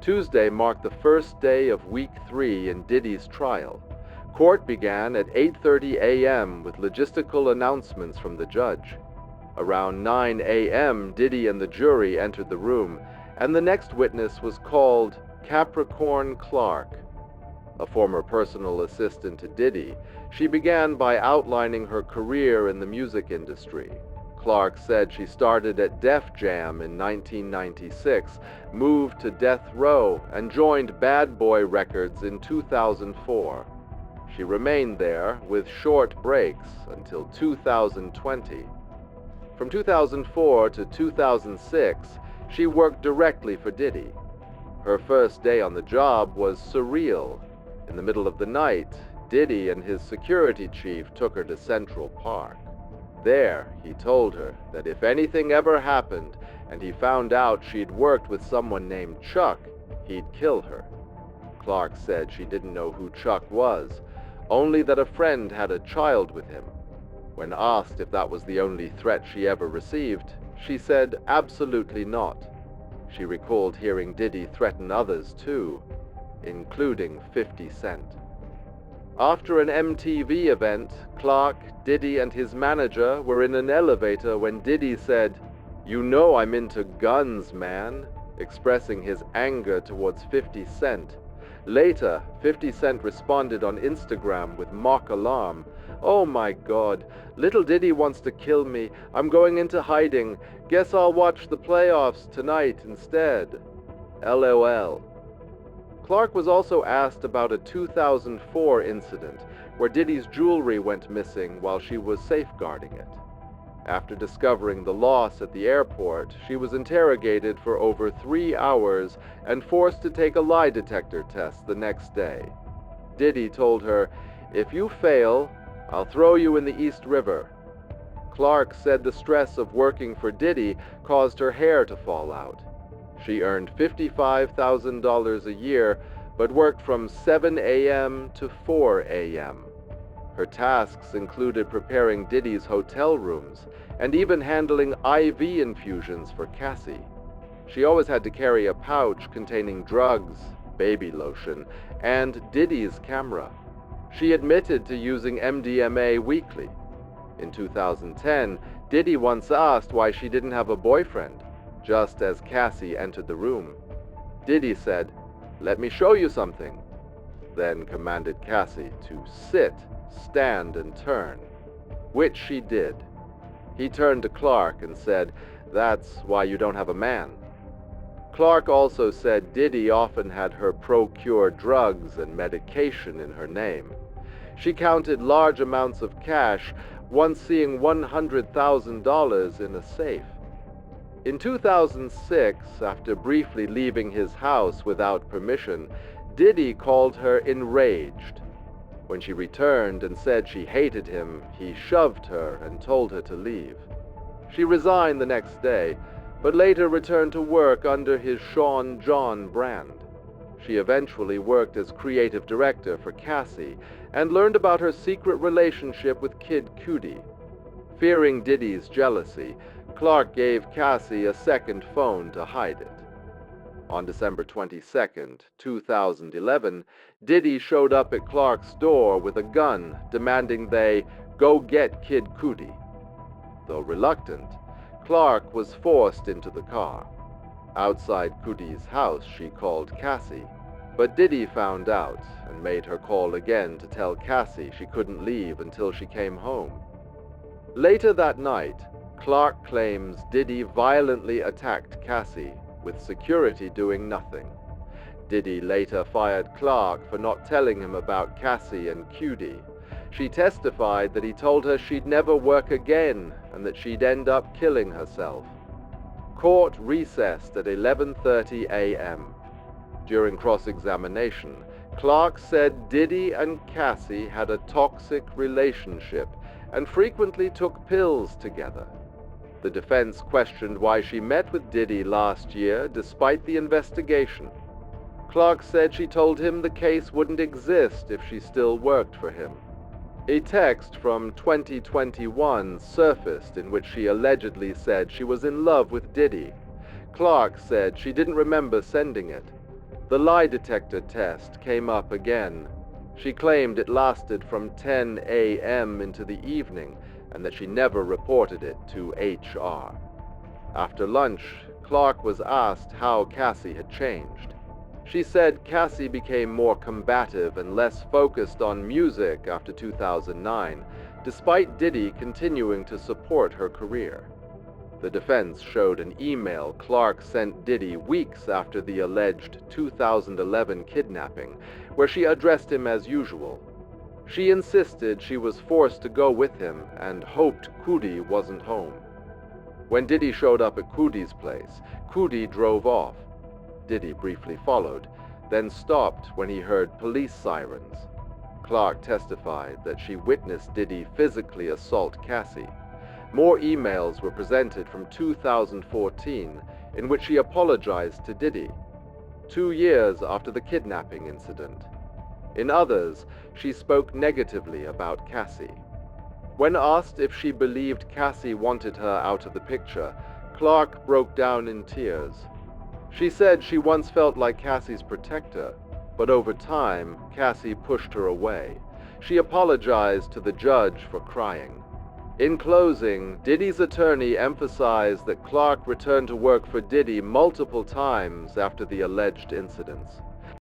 Tuesday marked the first day of week 3 in Diddy's trial. Court began at 8:30 a.m. with logistical announcements from the judge. Around 9 a.m., Diddy and the jury entered the room, and the next witness was called Capricorn Clark. A former personal assistant to Diddy, she began by outlining her career in the music industry. Clark said she started at Def Jam in 1996, moved to Death Row, and joined Bad Boy Records in 2004. She remained there with short breaks until 2020. From 2004 to 2006, she worked directly for Diddy. Her first day on the job was surreal. In the middle of the night, Diddy and his security chief took her to Central Park. There, he told her that if anything ever happened and he found out she'd worked with someone named Chuck, he'd kill her. Clark said she didn't know who Chuck was, only that a friend had a child with him. When asked if that was the only threat she ever received, she said absolutely not. She recalled hearing Diddy threaten others too, including 50 Cent. After an MTV event, Clark, Diddy, and his manager were in an elevator when Diddy said, "You know I'm into guns, man," expressing his anger towards 50 Cent. Later, 50 Cent responded on Instagram with mock alarm, "Oh my God, little Diddy wants to kill me. I'm going into hiding. Guess I'll watch the playoffs tonight instead. LOL." Clark was also asked about a 2004 incident where Diddy's jewelry went missing while she was safeguarding it. After discovering the loss at the airport, she was interrogated for over 3 hours and forced to take a lie detector test the next day. Diddy told her, "If you fail, I'll throw you in the East River." Clark said the stress of working for Diddy caused her hair to fall out. She earned $55,000 a year, but worked from 7 a.m. to 4 a.m. Her tasks included preparing Diddy's hotel rooms and even handling IV infusions for Cassie. She always had to carry a pouch containing drugs, baby lotion, and Diddy's camera. She admitted to using MDMA weekly. In 2010, Diddy once asked why she didn't have a boyfriend, just as Cassie entered the room. Diddy said, "Let me show you something," then commanded Cassie to sit, stand, and turn, which she did. He turned to Clark and said, "That's why you don't have a man." Clark also said Diddy often had her procure drugs and medication in her name. She counted large amounts of cash, once seeing $100,000 in a safe. In 2006, after briefly leaving his house without permission, Diddy called her enraged. When she returned and said she hated him, he shoved her and told her to leave. She resigned the next day, but later returned to work under his Sean John brand. She eventually worked as creative director for Cassie and learned about her secret relationship with Kid Cudi. Fearing Diddy's jealousy, Clark gave Cassie a second phone to hide it. On December 22, 2011, Diddy showed up at Clark's door with a gun, demanding they go get Kid Cudi. Though reluctant, Clark was forced into the car. Outside Cudi's house, she called Cassie, but Diddy found out and made her call again to tell Cassie she couldn't leave until she came home. Later that night, Clark claims Diddy violently attacked Cassie, with security doing nothing. Diddy later fired Clark for not telling him about Cassie and Cudi. She testified that he told her she'd never work again and that she'd end up killing herself. Court recessed at 11:30 a.m. During cross-examination, Clark said Diddy and Cassie had a toxic relationship and frequently took pills together. The defense questioned why she met with Diddy last year despite the investigation. Clark said she told him the case wouldn't exist if she still worked for him. A text from 2021 surfaced in which she allegedly said she was in love with Diddy. Clark said she didn't remember sending it. The lie detector test came up again. She claimed it lasted from 10 a.m. into the evening and that she never reported it to HR. After lunch, Clark was asked how Cassie had changed. She said Cassie became more combative and less focused on music after 2009, despite Diddy continuing to support her career. The defense showed an email Clark sent Diddy weeks after the alleged 2011 kidnapping, where she addressed him as usual. She insisted she was forced to go with him and hoped Cudi wasn't home. When Diddy showed up at Cudi's place, Cudi drove off. Diddy briefly followed, then stopped when he heard police sirens. Clark testified that she witnessed Diddy physically assault Cassie. More emails were presented from 2014 in which she apologized to Diddy, 2 years after the kidnapping incident. In others, she spoke negatively about Cassie. When asked if she believed Cassie wanted her out of the picture, Clark broke down in tears. She said she once felt like Cassie's protector, but over time, Cassie pushed her away. She apologized to the judge for crying. In closing, Diddy's attorney emphasized that Clark returned to work for Diddy multiple times after the alleged incidents.